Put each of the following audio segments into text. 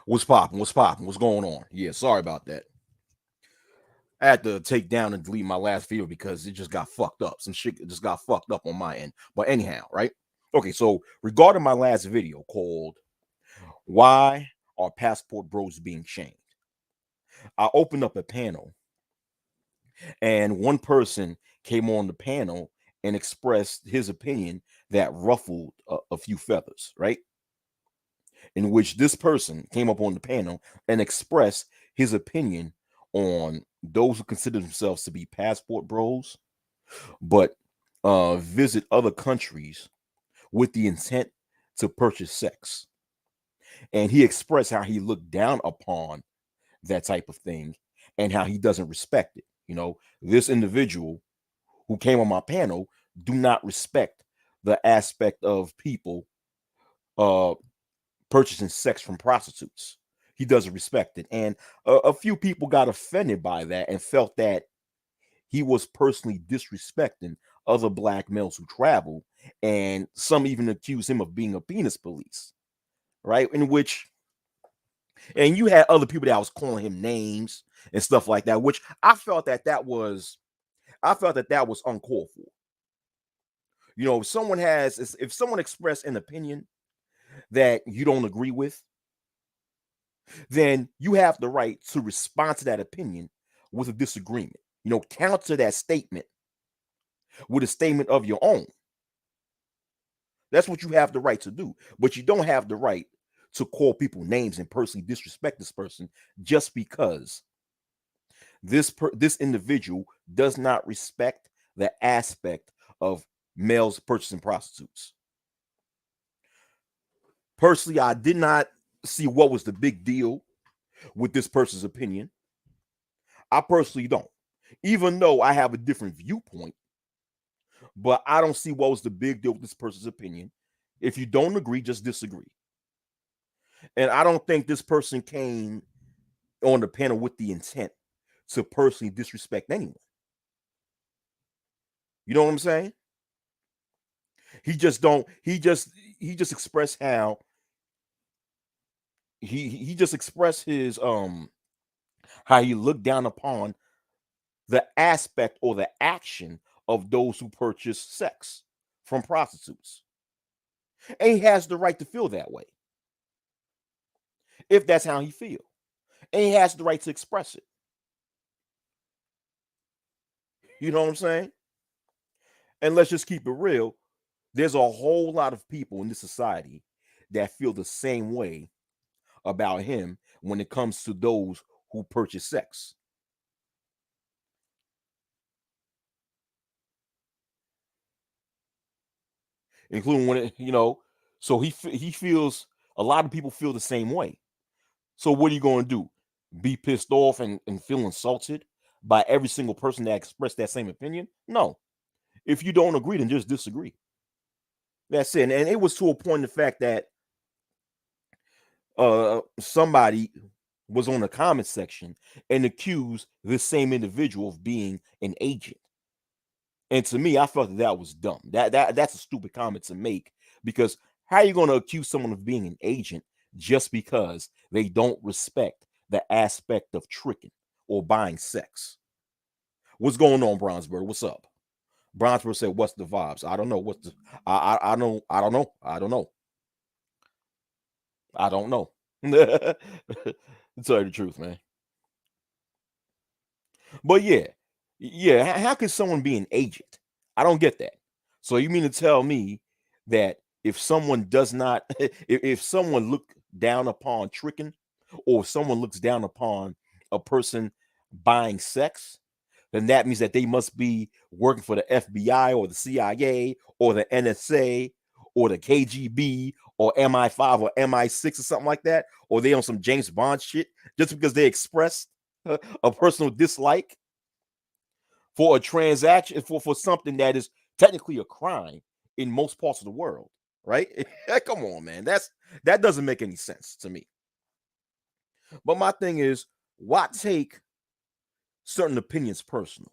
What's popping? What's popping? What's going on? Yeah, sorry about that. I had to take down and delete my last video because it just got fucked up. Some shit just got fucked up on my end. But anyhow, right? Okay, so regarding my last video called Why Are Passport Bros Being Shamed? I opened up a panel and one person came on the panel and expressed his opinion that ruffled a few feathers, right? In which this person came up on the panel and expressed his opinion on those who consider themselves to be passport bros, but visit other countries with the intent to purchase sex. And he expressed how he looked down upon that type of thing and how he doesn't respect it. This individual who came on my panel do not respect the aspect of people uh purchasing sex from prostitutes. He doesn't respect it. And a few people got offended by that and felt that he was personally disrespecting other black males who travel. And some even accused him of being a penis police, right? And you had other people that was calling him names and stuff like that, which I felt that that was uncalled for. If someone expressed an opinion that you don't agree with, then you have the right to respond to that opinion with a disagreement. Counter that statement with a statement of your own. That's what you have the right to do. But you don't have the right to call people names and personally disrespect this person just because this individual does not respect the aspect of males purchasing prostitutes. Personally, I did not see what was the big deal with this person's opinion. I personally don't. Even though I have a different viewpoint, but I don't see what was the big deal with this person's opinion. If you don't agree, just disagree. And I don't think this person came on the panel with the intent to personally disrespect anyone. You know what I'm saying? He just don't. He just expressed how he just expressed his how he looked down upon the aspect or the action of those who purchase sex from prostitutes. And he has the right to feel that way if that's how he feels. And he has the right to express it. You know what I'm saying? And let's just keep it real. There's a whole lot of people in this society that feel the same way about him when it comes to those who purchase sex. Including so he feels a lot of people feel the same way. So what are you going to do? Be pissed off and feel insulted by every single person that expressed that same opinion? No. If you don't agree, then just disagree. That's it. And it was to a point in the fact that somebody was on the comment section and accused this same individual of being an agent. And to me, I felt that was dumb. That's a stupid comment to make because how are you going to accuse someone of being an agent just because they don't respect the aspect of tricking or buying sex? What's going on, Bronzebird? What's up? Bronzebird said, "What's the vibes?" I don't know. What's the? I don't. I don't know. I don't know. I don't know. To tell you the truth, man. But yeah. How could someone be an agent? I don't get that. So you mean to tell me that if someone does not, if someone look down upon tricking, or someone looks down upon a person buying sex, then that means that they must be working for the FBI or the CIA or the NSA or the KGB or MI5 or MI6 or something like that, or they on some James Bond shit just because they express a personal dislike for a transaction for something that is technically a crime in most parts of the world, right? Come on, man. That doesn't make any sense to me. But my thing is, why take certain opinions personal?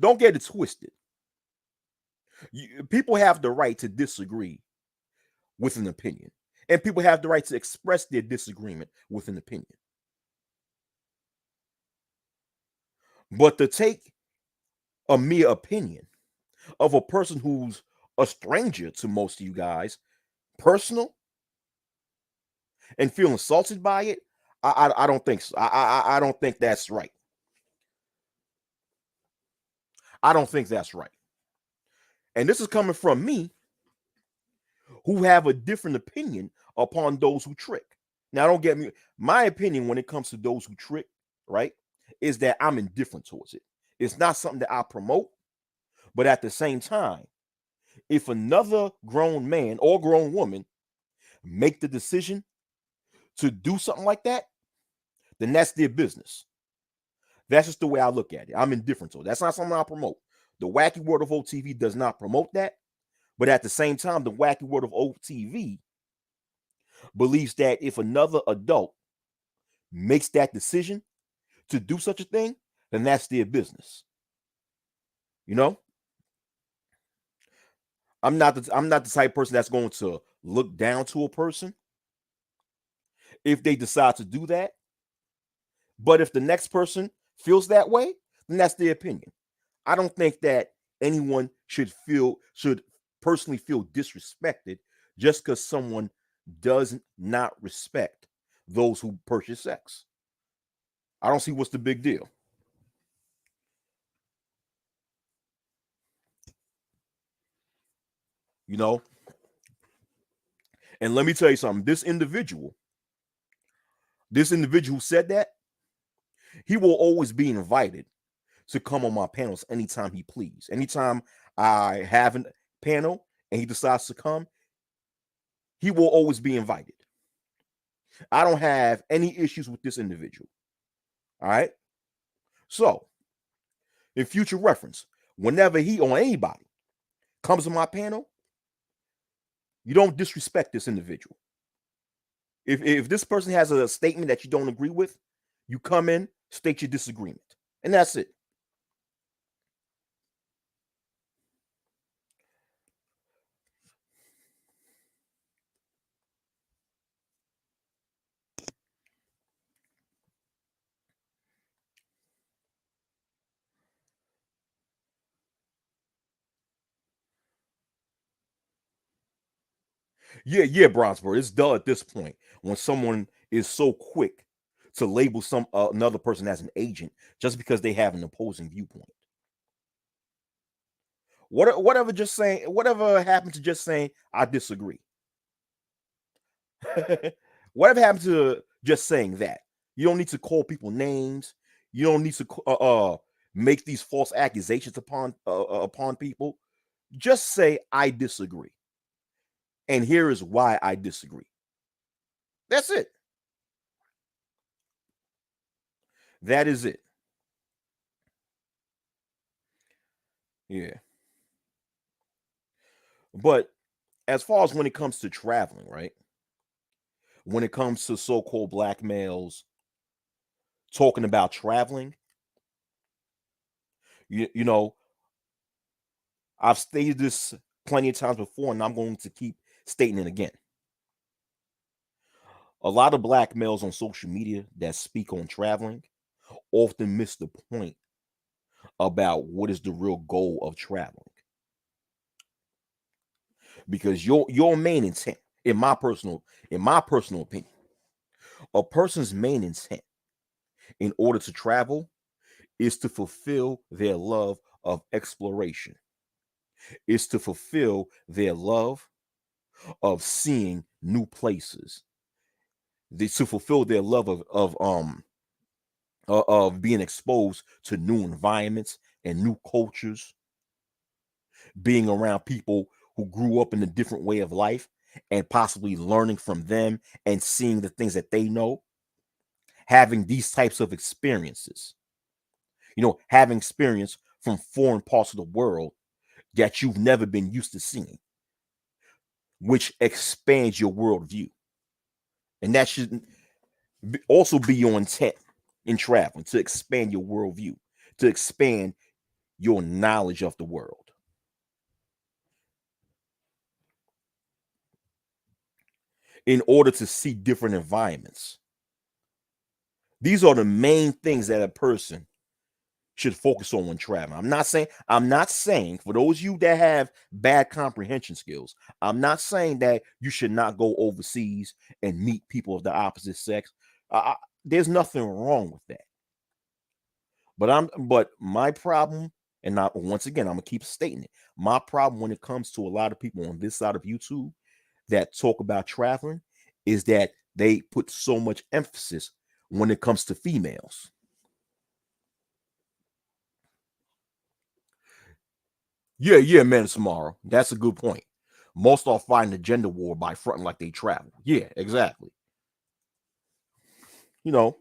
Don't get it twisted. People have the right to disagree with an opinion. And people have the right to express their disagreement with an opinion. But to take a mere opinion of a person who's a stranger to most of you guys, personal, and feel insulted by it, I don't think so. I don't think that's right. I don't think that's right. And this is coming from me, who have a different opinion upon those who trick. Now, don't get me. My opinion when it comes to those who trick, right, is that I'm indifferent towards it. It's not something that I promote, but at the same time, if another grown man or grown woman make the decision to do something like that, then that's their business. That's just the way I look at it. I'm indifferent to it. That's not something I promote. The Wacky World of OTV does not promote that. But at the same time, the Wacky World of OTV believes that if another adult makes that decision to do such a thing, then that's their business. You know, I'm not the type of person that's going to look down to a person if they decide to do that. But if the next person feels that way, then that's their opinion. I don't think that anyone should personally feel disrespected just because someone does not respect those who purchase sex. I don't see what's the big deal. You know, and let me tell you something. This individual who said that, he will always be invited to come on my panels anytime he please. Anytime I have a panel and he decides to come, he will always be invited. I don't have any issues with this individual. All right. So, in future reference, whenever he or anybody comes to my panel, you don't disrespect this individual. If this person has a statement that you don't agree with, you come in, state your disagreement, and that's it. Yeah, Bronzebird. It's dull at this point when someone is so quick to label some another person as an agent just because they have an opposing viewpoint. Whatever happened to just saying I disagree? Whatever happened to just saying that? You don't need to call people names. You don't need to make these false accusations upon people. Just say I disagree, and here is why I disagree. That's it. That is it. Yeah. But as far as when it comes to traveling, right? When it comes to so-called black males talking about traveling, you know, I've stated this plenty of times before, and I'm going to keep stating it again. A lot of black males on social media that speak on traveling often miss the point about what is the real goal of traveling. Because your main intent, in my personal opinion, a person's main intent in order to travel is to fulfill their love of exploration, is to fulfill their love of seeing new places, to fulfill their love of being exposed to new environments and new cultures, being around people who grew up in a different way of life and possibly learning from them and seeing the things that they know, having these types of experiences, having experience from foreign parts of the world that you've never been used to seeing, which expands your worldview. And that should also be your intent in traveling, to expand your worldview, to expand your knowledge of the world. in order to see different environments. These are the main things that a person should focus on when traveling. I'm not saying for those of you that have bad comprehension skills, I'm not saying that you should not go overseas and meet people of the opposite sex. There's nothing wrong with that. But my problem, and not once again, I'm gonna keep stating it. My problem when it comes to a lot of people on this side of YouTube that talk about traveling is that they put so much emphasis when it comes to females. Yeah, man, tomorrow. That's a good point. Most are fighting the gender war by fronting like they travel. Yeah, exactly. You know,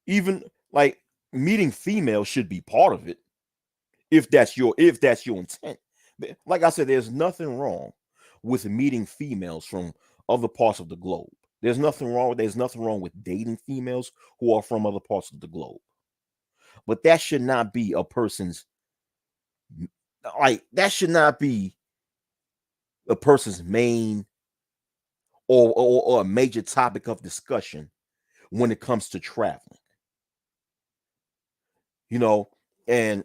even like meeting females should be part of it if that's your intent. Like I said, there's nothing wrong with meeting females from other parts of the globe. There's nothing wrong with dating females who are from other parts of the globe. But that should not be a person's that should not be a person's main or a major topic of discussion when it comes to traveling. You know, and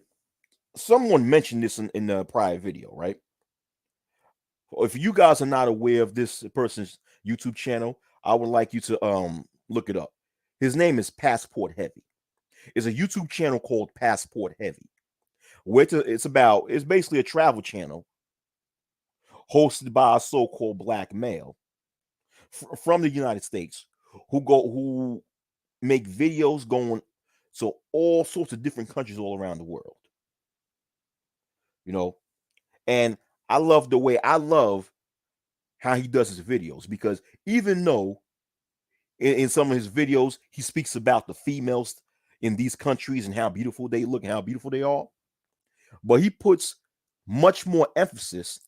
someone mentioned this in the prior video, right? If you guys are not aware of this person's YouTube channel, I would like you to look it up. His name is Passport Heavy. It's a YouTube channel called Passport Heavy. Where it's basically a travel channel hosted by a so-called black male from the United States who make videos going to all sorts of different countries all around the world. You know, and I love how he does his videos because even though in some of his videos he speaks about the females in these countries and how beautiful they look and how beautiful they are, but he puts much more emphasis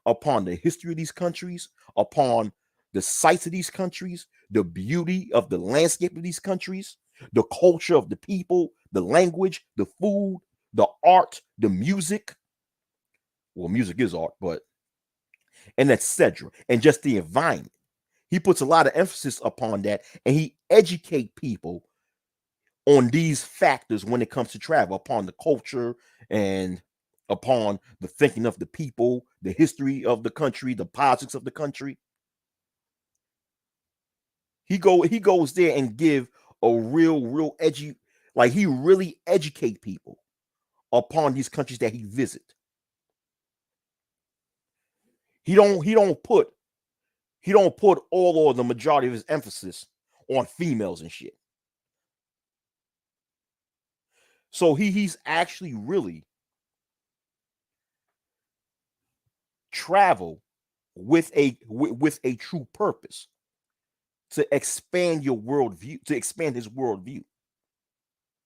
upon the history of these countries, upon the sights of these countries, the beauty of the landscape of these countries, the culture of the people, the language, the food, the art, the music. Well, music is art, but and etc. And just the environment. He puts a lot of emphasis upon that, and he educate people on these factors when it comes to travel, upon the culture and upon the thinking of the people, the history of the country, the politics of the country. He goes there and give a real edgy, like he really educate people upon these countries that he visit. He don't put all or the majority of his emphasis on females and shit. So he's actually really travel with a true purpose to expand your worldview, to expand his worldview.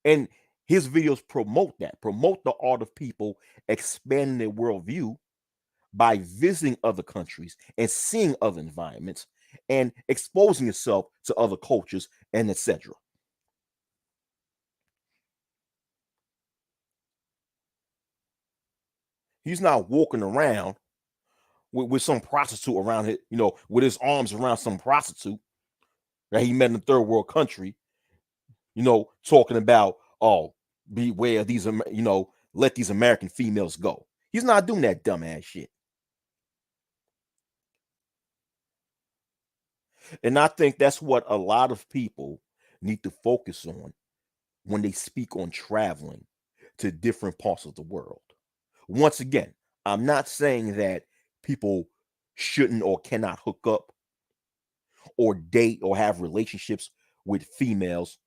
And his videos promote the art of people expanding their worldview by visiting other countries and seeing other environments and exposing yourself to other cultures and etc. He's not walking around with some prostitute around it, with his arms around some prostitute that he met in a third world country, talking about, oh, beware these, let these American females go. He's not doing that dumbass shit. And I think that's what a lot of people need to focus on when they speak on traveling to different parts of the world. Once again, I'm not saying that people shouldn't or cannot hook up or date or have relationships with females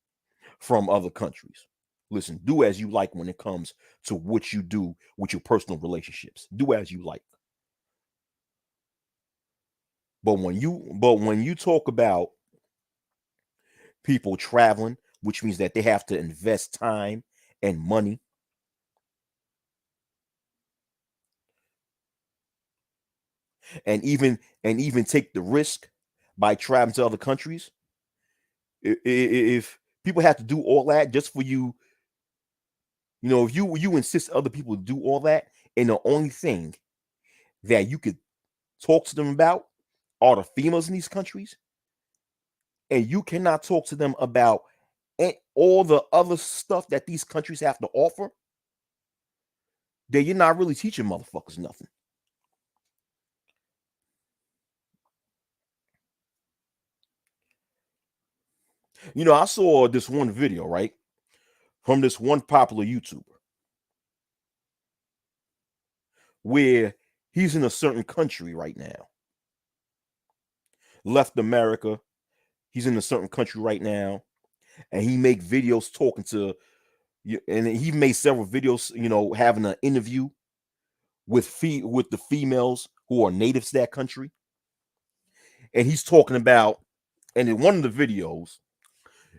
from other countries. Listen, do as you like when it comes to what you do with your personal relationships. Do as you like. But when you talk about people traveling, which means that they have to invest time and money, and even take the risk by traveling to other countries, if people have to do all that just for you, if you insist other people do all that, and the only thing that you could talk to them about are the females in these countries, and you cannot talk to them about all the other stuff that these countries have to offer, then you're not really teaching motherfuckers nothing. You know, I saw this one video, right, from this one popular YouTuber where he's in a certain country right now, left America. He's in a certain country right now, and he make videos talking to you, and he made several videos, you know, having an interview with with the females who are natives to that country, and he's talking about, and in one of the videos,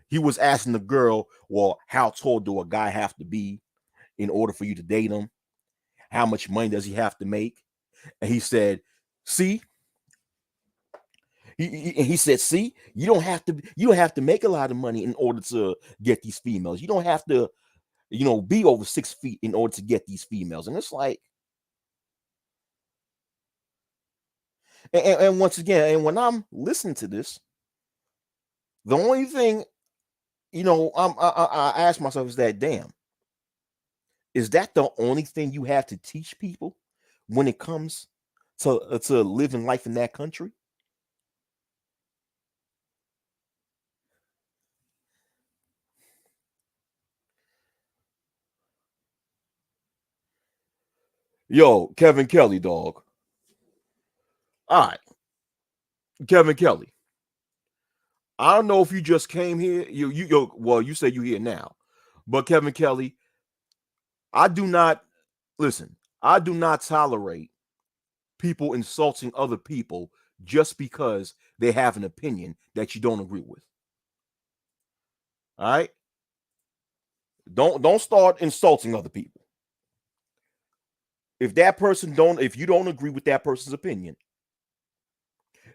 he was asking the girl, "Well, how tall do a guy have to be in order for you to date him? How much money does he have to make?" And he said, "See." He said, "See, you don't have to make a lot of money in order to get these females. You don't have to, you know, be over 6 feet in order to get these females." And it's like, and once again, and when I'm listening to this, the only thing, you know, I ask myself is that, damn, is that the only thing you have to teach people when it comes to living life in that country? Yo, Kevin Kelly, dog. All right, Kevin Kelly. I don't know if you just came here. Well, you say you here now, but Kevin Kelly, I do not listen. I do not tolerate people insulting other people just because they have an opinion that you don't agree with. All right, don't start insulting other people. If you don't agree with that person's opinion,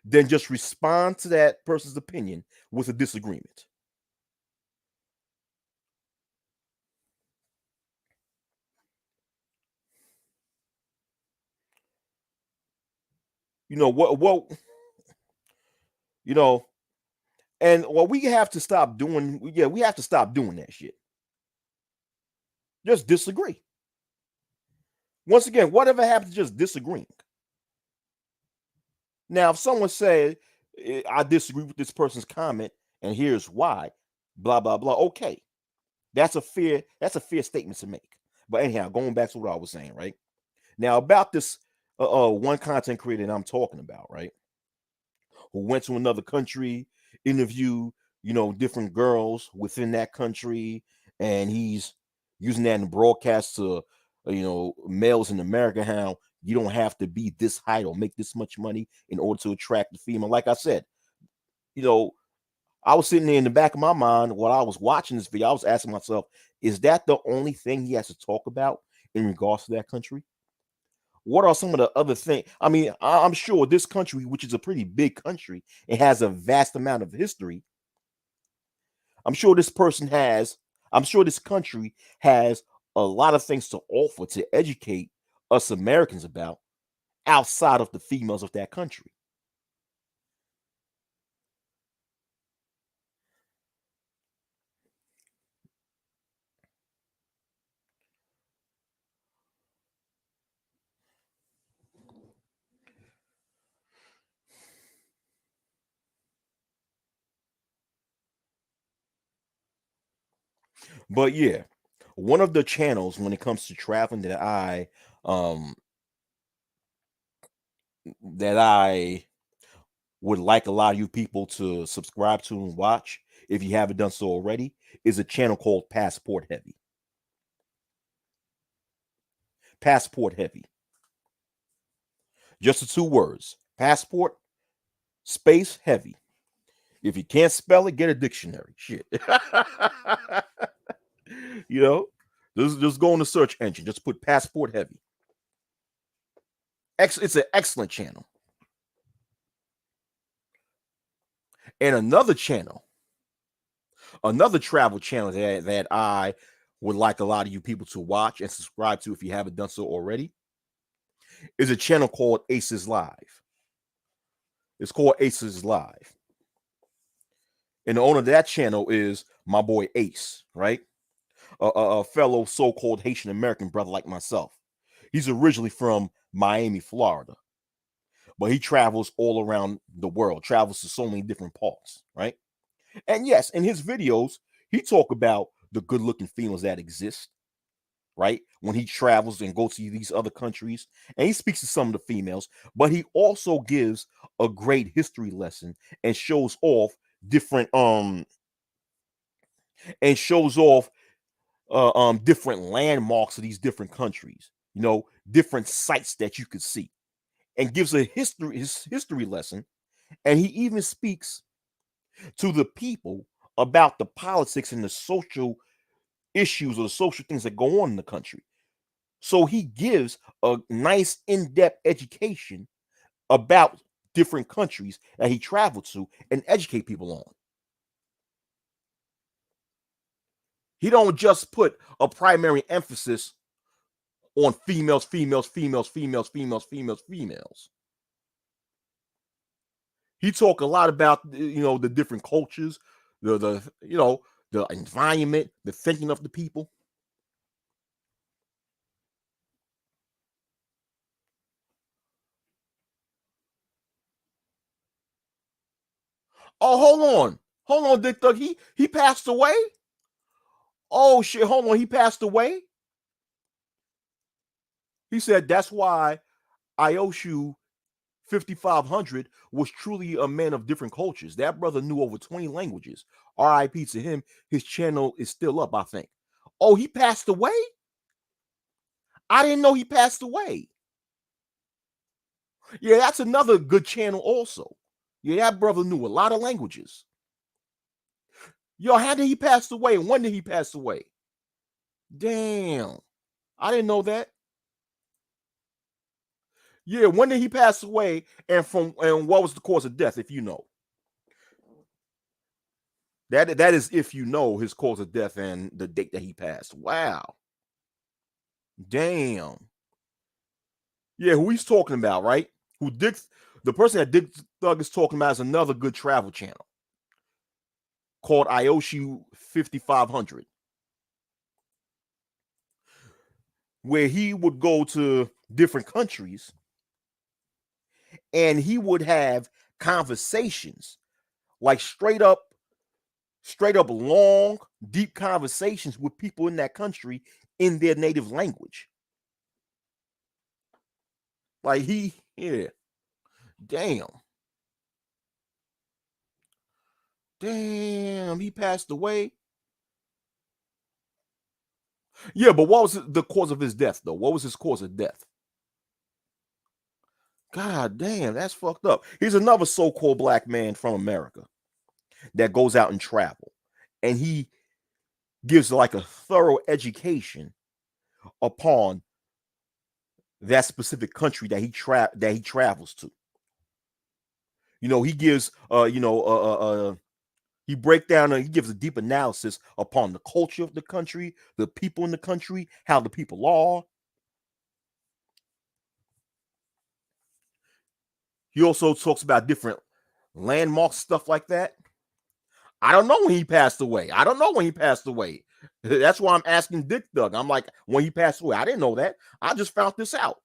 then just respond to that person's opinion with a disagreement. You know what you know, and what we have to stop doing, yeah, we have to stop doing that shit. Just disagree. Once again, whatever happens, just disagreeing. Now, if someone said, I disagree with this person's comment, and here's why, blah blah blah. Okay, that's a fair statement to make. But anyhow, going back to what I was saying, right now about this one content creator that I'm talking about, right, who went to another country, interview, you know, different girls within that country, and he's using that in broadcast to, you know, males in America, how you don't have to be this height or make this much money in order to attract the female. Like I said, you know, I was sitting there in the back of my mind while I was watching this video. I was asking myself, is that the only thing he has to talk about in regards to that country? What are some of the other things? I mean, I'm sure this country, which is a pretty big country, it has a vast amount of history. I'm sure this person has, I'm sure this country has a lot of things to offer to educate us Americans about outside of the females of that country. But yeah, one of the channels when it comes to traveling um that I would like a lot of you people to subscribe to and watch, if you haven't done so already, is a channel called Passport Heavy. Passport Heavy. Just the two words. Passport space heavy. If you can't spell it, get a dictionary. Shit. You know, just go on the search engine. Just put Passport Heavy. It's an excellent channel. And another travel channel that I would like a lot of you people to watch and subscribe to if you haven't done so already, is a channel called Aces Live. It's called Aces Live. And the owner of that channel is my boy Ace, right? A fellow so-called Haitian American brother like myself. He's originally from Miami, Florida, but he travels all around the world, travels to so many different parts, right? And yes, in his videos, he talk about the good-looking females that exist, right? When he travels and goes to these other countries, and he speaks to some of the females, but he also gives a great history lesson and shows off different and shows off different landmarks of these different countries, different sites that you could see, and gives his history lesson. And he even speaks to the people about the politics and the social issues or the social things that go on in the country. So he gives a nice in-depth education about different countries that he traveled to and educate people on. He don't just put a primary emphasis on females, females, females, females, females, females, females. He talk a lot about the different cultures, the environment, the thinking of the people. Oh, hold on, Dick Thug. He passed away. Oh shit, hold on, he passed away. He said that's why Ioshu 5500 was truly a man of different cultures. That brother knew over 20 languages. RIP to him. His channel is still up, I think. Oh, he passed away? I didn't know he passed away. Yeah, that's another good channel also. Yeah, that brother knew a lot of languages. Yo, how did he pass away? And when did he pass away? Damn. I didn't know that. Yeah, when did he pass away? And what was the cause of death, if you know? That is if you know his cause of death and the date that he passed. Wow. Damn. Yeah, who he's talking about, right? The person that Dick Thug is talking about is another good travel channel called Ioshi 5500, where he would go to different countries and he would have conversations, like straight up long, deep conversations with people in that country in their native language. Like yeah. Damn. Damn, he passed away. Yeah, but what was the cause of his death, though? What was his cause of death? God damn, that's fucked up. He's another so-called black man from America that goes out and travel, and he gives like a thorough education upon that specific country that he travels to. He gives he break down and he gives a deep analysis upon the culture of the country, the people in the country, how the people are. He also talks about different landmarks, stuff like that. I don't know when he passed away. I don't know when he passed away. That's why I'm asking Dick Thug. I'm like, when he passed away, I didn't know that. I just found this out.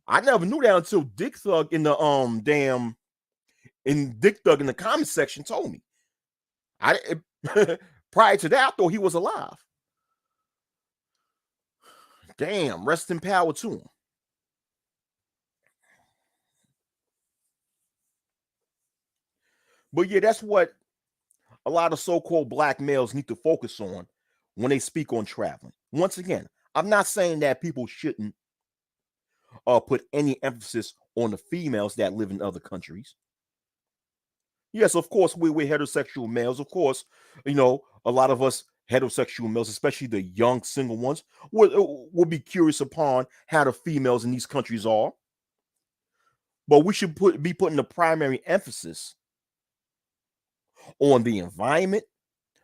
I never knew that until Dick Thug in the Dick Thug in the comment section told me. Prior to that, I thought he was alive. Damn, rest in power to him. But yeah, that's what a lot of so-called black males need to focus on when they speak on traveling. Once again, I'm not saying that people shouldn't put any emphasis on the females that live in other countries. Yes, of course, we're heterosexual males. Of course, a lot of us heterosexual males, especially the young single ones, would be curious upon how the females in these countries are. But we should be putting the primary emphasis on the environment,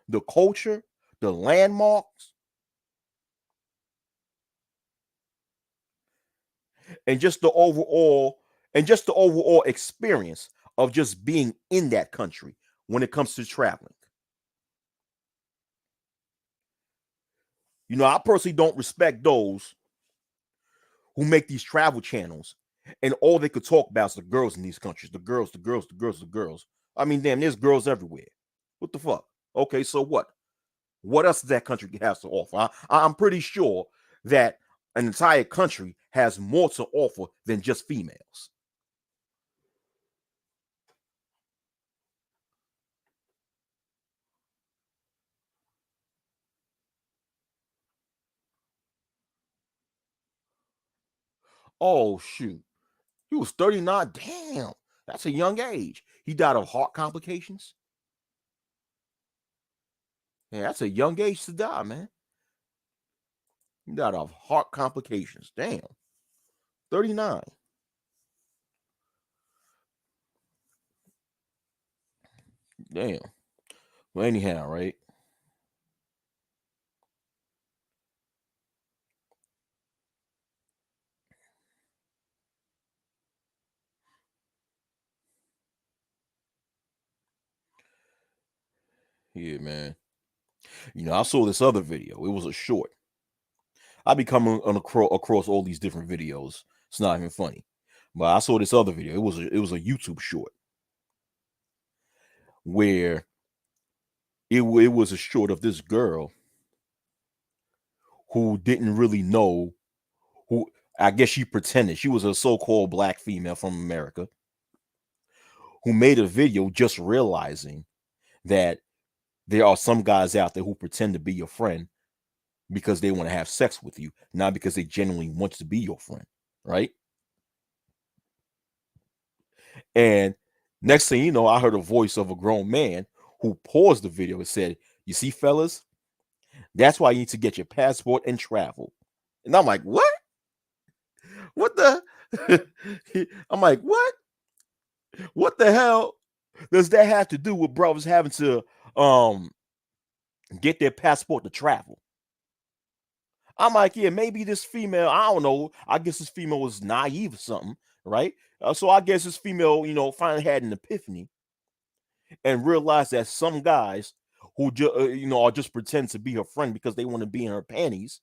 the culture, the landmarks, and just the overall experience of just being in that country when it comes to traveling. You know, I personally don't respect those who make these travel channels and all they could talk about is the girls in these countries. The girls, the girls, the girls, the girls. I mean, damn, there's girls everywhere. What the fuck? Okay, so what? What else does that country have to offer? I'm pretty sure that an entire country has more to offer than just females. Oh shoot. He was 39. Damn. That's a young age. He died of heart complications. Yeah, that's a young age to die, man. He died of heart complications. Damn. 39. Damn. Well, anyhow, right? Yeah, man. You know, I saw this other video. It was a short. I be coming across all these different videos. It's not even funny. But I saw this other video. It was a YouTube short where it was a short of this girl who didn't really know who. I guess she pretended she was a so-called black female from America who made a video just realizing that there are some guys out there who pretend to be your friend because they want to have sex with you, not because they genuinely want to be your friend, right? And next thing you know, I heard a voice of a grown man who paused the video and said, "You see, fellas, that's why you need to get your passport and travel." And I'm like, "What? What the?" I'm like, "What? What the hell does that have to do with brothers having to get their passport to travel?" I'm like, "Yeah, maybe this female, I don't know. I guess this female was naive or something, right?" So I guess this female, finally had an epiphany and realized that some guys who are just pretend to be her friend because they want to be in her panties.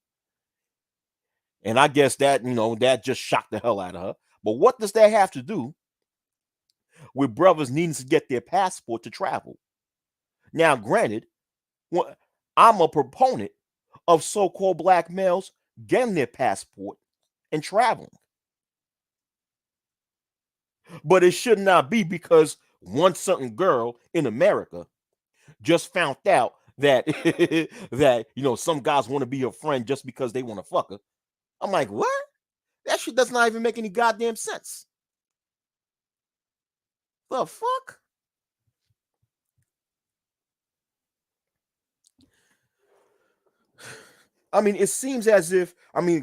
And I guess that that just shocked the hell out of her. But what does that have to do with brothers needing to get their passport to travel? Now, granted, I'm a proponent of so-called black males getting their passport and traveling, but it should not be because one certain girl in America just found out that that some guys want to be her friend just because they want to fuck her. I'm like, what? That shit does not even make any goddamn sense. The fuck? I mean, it seems as if,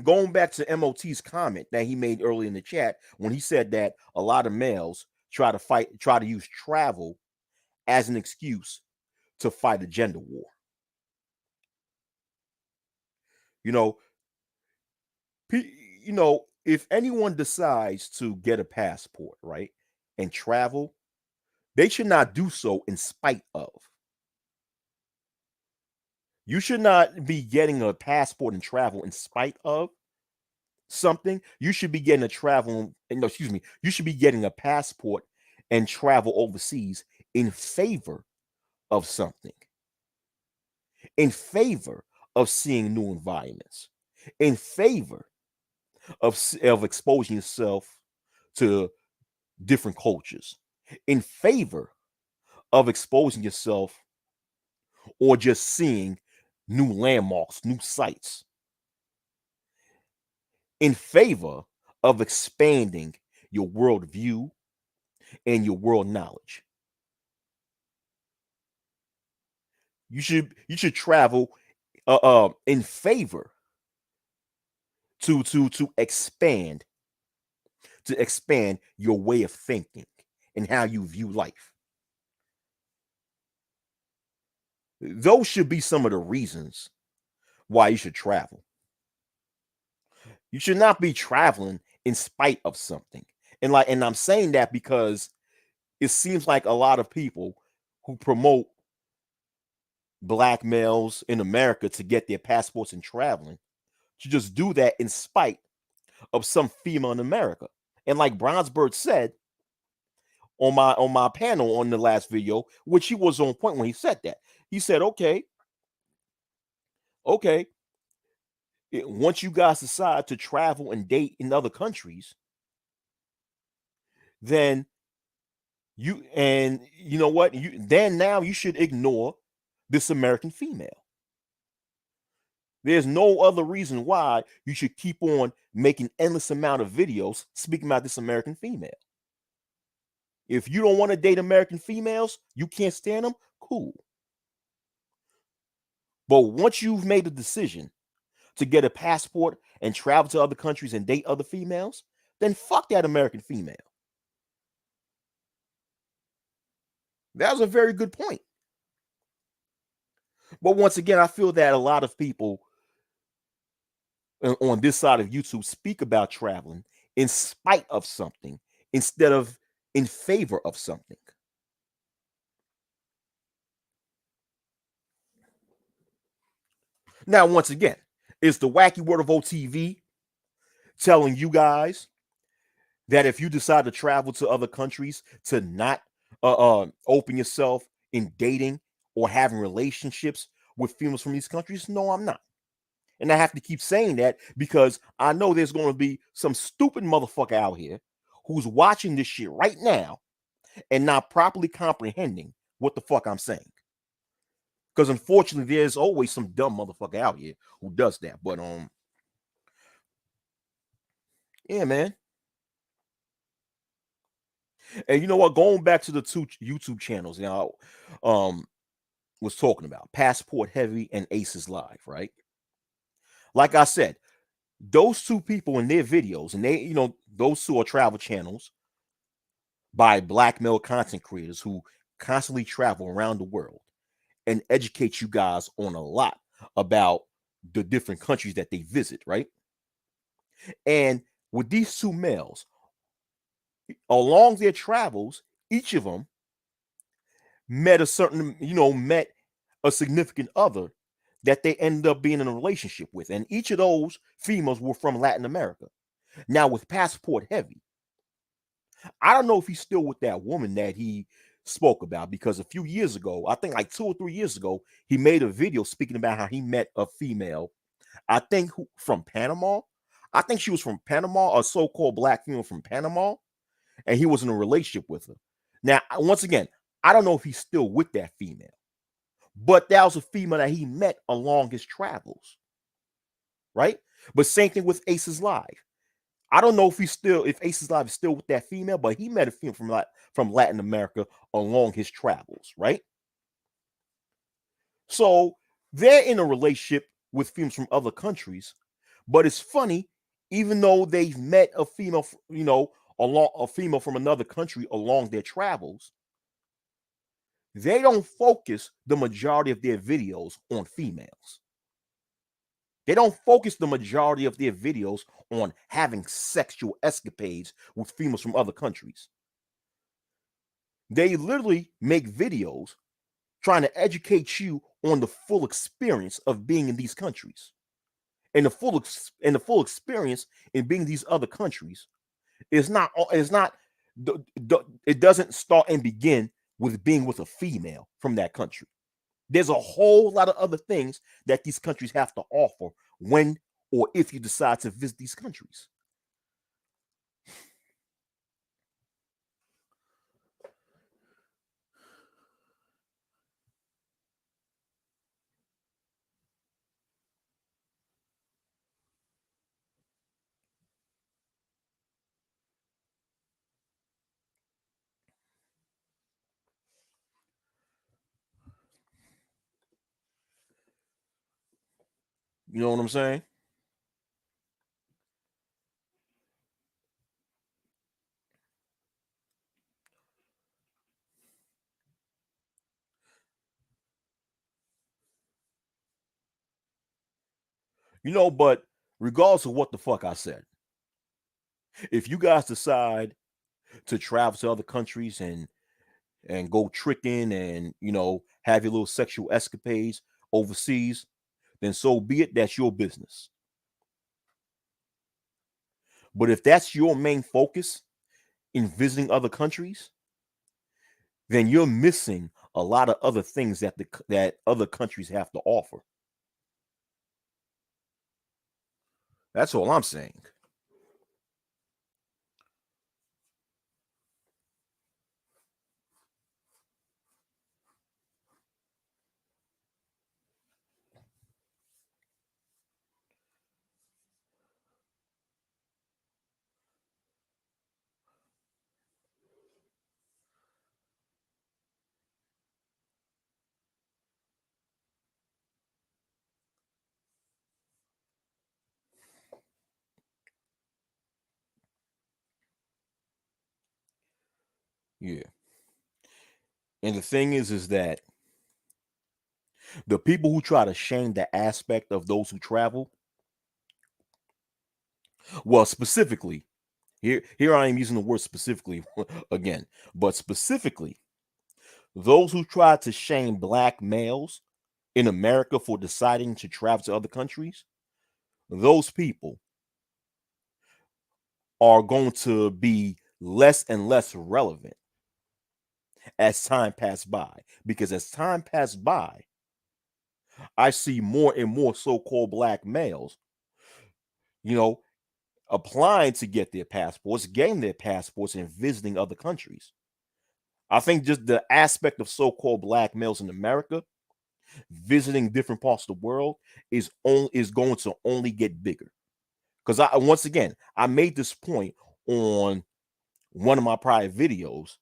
going back to MOT's comment that he made earlier in the chat when he said that a lot of males try to use travel as an excuse to fight a gender war. You know, if anyone decides to get a passport, right, and travel, they should not do so in spite of. You should not be getting a passport and travel in spite of something. You should be getting a travel, no, excuse me, you should be getting a passport and travel overseas in favor of something, in favor of seeing new environments, in favor of exposing yourself to different cultures, in favor of exposing yourself or just seeing new landmarks, new sites, in favor of expanding your worldview and your world knowledge. You should travel in favor to expand your way of thinking and how you view life. Those should be some of the reasons why you should travel. You should not be traveling in spite of something. And I'm saying that because it seems like a lot of people who promote black males in America to get their passports and traveling to just do that in spite of some female in America. And like Brownsburg said on my panel on the last video, which he was on point when he said that. He said, okay, once you guys decide to travel and date in other countries, then you know what? Now you should ignore this American female. There's no other reason why you should keep on making endless amount of videos speaking about this American female. If you don't want to date American females, you can't stand them, cool. But once you've made a decision to get a passport and travel to other countries and date other females, then fuck that American female. That was a very good point. But once again, I feel that a lot of people on this side of YouTube speak about traveling in spite of something instead of in favor of something. Now, once again, is the wacky world of OTV telling you guys that if you decide to travel to other countries to not open yourself in dating or having relationships with females from these countries? No, I'm not. And I have to keep saying that because I know there's going to be some stupid motherfucker out here who's watching this shit right now and not properly comprehending what the fuck I'm saying. Because unfortunately, there's always some dumb motherfucker out here who does that. But yeah, man. And you know what? Going back to the two YouTube channels, now, was talking about Passport Heavy and Aces Live, right? Like I said, those two people in their videos, and they, those two are travel channels by black male content creators who constantly travel around the world and educate you guys on a lot about the different countries that they visit, right? And with these two males, along their travels, each of them met met a significant other that they ended up being in a relationship with. And each of those females were from Latin America. Now, with Passport Heavy, I don't know if he's still with that woman that he spoke about, because a few years ago, I think like 2 or 3 years ago, he made a video speaking about how he met a female, I think from Panama. I think she was from Panama, a so-called black female from Panama, and he was in a relationship with her. Now, once again, I don't know if he's still with that female, but that was a female that he met along his travels, right? But same thing with Aces Live. I don't know if Aces Live is still with that female, but he met a female from Latin America along his travels, right? So they're in a relationship with females from other countries, but it's funny, even though they've met a female, along a female from another country along their travels, they don't focus the majority of their videos on females. They don't focus the majority of their videos on having sexual escapades with females from other countries. They literally make videos trying to educate you on the full experience of being in these countries. And the full experience in being in these other countries is not it doesn't start and begin with being with a female from that country. There's a whole lot of other things that these countries have to offer when or if you decide to visit these countries. You know what I'm saying? But regardless of what the fuck I said, if you guys decide to travel to other countries and and go tricking and, have your little sexual escapades overseas, then so be it. That's your business. But if that's your main focus in visiting other countries, then you're missing a lot of other things that other countries have to offer. That's all I'm saying. Yeah. And the thing is that the people who try to shame the aspect of those who travel, well, specifically, here I am using the word specifically again, but specifically, those who try to shame black males in America for deciding to travel to other countries, those people are going to be less and less relevant as time passes by. Because as time passes by, I see more and more so-called black males, you know, applying to get their passports, getting their passports, and visiting other countries. I think just the aspect of so-called black males in America visiting different parts of the world is going to only get bigger. Because I once again I made this point on one of my prior videos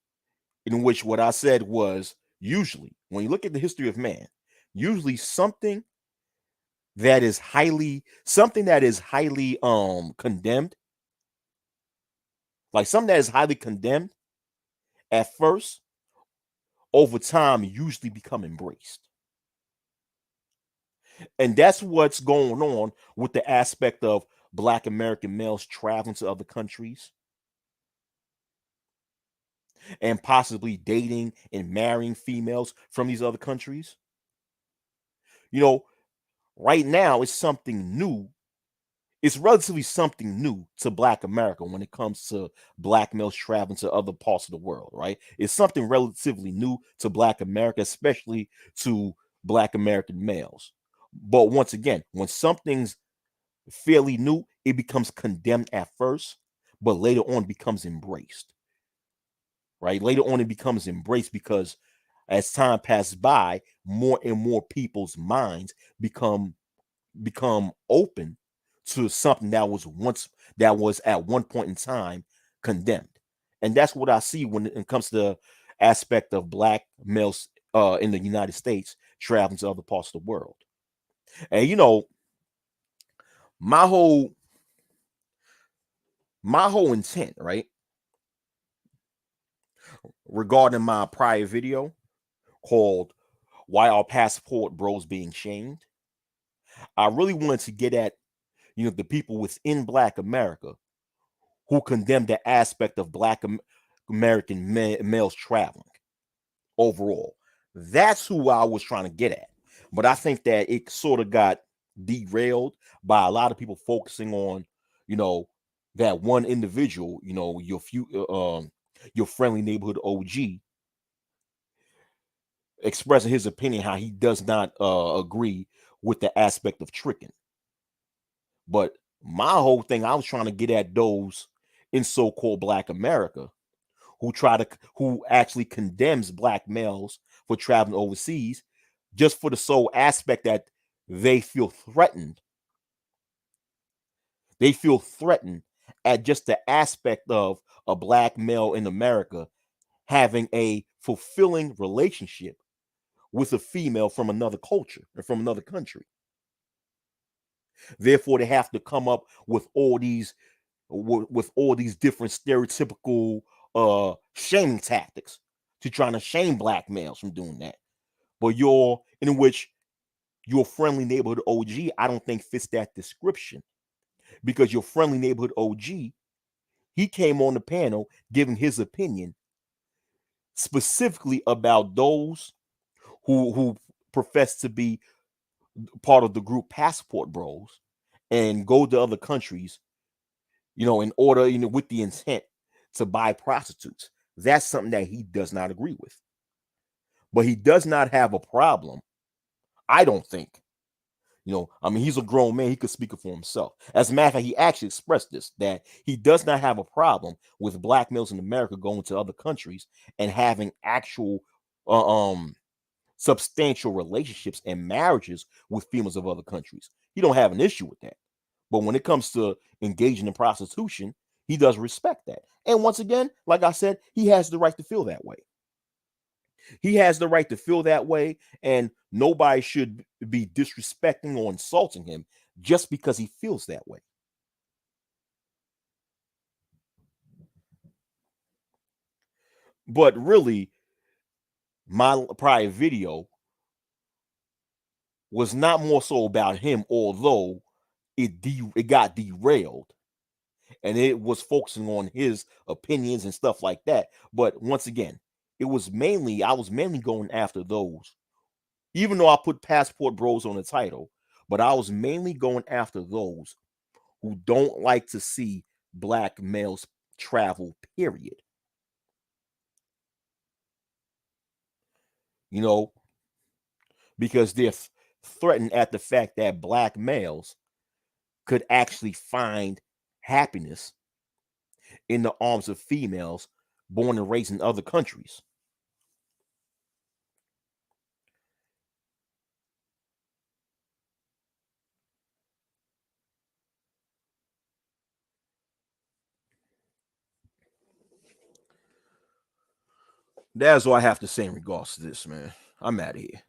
in which what I said was usually when you look at the history of man, usually something that is highly condemned, like something that is highly condemned at first, over time usually become embraced. And that's what's going on with the aspect of black American males traveling to other countries and possibly dating and marrying females from these other countries. You know, right now it's something new. It's relatively something new to black America when it comes to black males traveling to other parts of the world, right? It's something relatively new to black America, especially to black American males. But once again, when something's fairly new, it becomes condemned at first, but later on becomes embraced, right? Later on, it becomes embraced because as time passes by, more and more people's minds become open to something that was at one point in time condemned. And that's what I see when it comes to the aspect of black males in the United States traveling to other parts of the world. And my whole my whole intent, right, regarding my prior video called "Why Are Passport Bros Being Shamed," I really wanted to get at the people within Black America who condemn the aspect of Black American males traveling overall. That's who I was trying to get at. But I think that it sort of got derailed by a lot of people focusing on, you know, that one individual, your friendly neighborhood OG expressing his opinion how he does not agree with the aspect of tricking. But my whole thing, I was trying to get at those in so-called Black America who actually condemns black males for traveling overseas just for the sole aspect that they feel threatened. They feel threatened at just the aspect of a black male in America having a fulfilling relationship with a female from another culture or from another country. Therefore, they have to come up with all these different stereotypical shaming tactics to trying to shame black males from doing that. But in which your friendly neighborhood OG, I don't think fits that description because your friendly neighborhood OG, he came on the panel giving his opinion, specifically about those who profess to be part of the group Passport Bros and go to other countries, in order, with the intent to buy prostitutes. That's something that he does not agree with. But he does not have a problem, I don't think. I mean, he's a grown man. He could speak for himself. As a matter of fact, he actually expressed this, that he does not have a problem with black males in America going to other countries and having actual substantial relationships and marriages with females of other countries. He don't have an issue with that. But when it comes to engaging in prostitution, he does respect that. And once again, like I said, he has the right to feel that way. He has the right to feel that way, and nobody should be disrespecting or insulting him just because he feels that way. But really, my prior video was not more so about him, although it got derailed and it was focusing on his opinions and stuff like that. But once again, I was mainly going after those, even though I put Passport Bros on the title, but I was mainly going after those who don't like to see black males travel, period. You know, because they're threatened at the fact that black males could actually find happiness in the arms of females born and raised in other countries. That's all I have to say in regards to this, man. I'm out of here.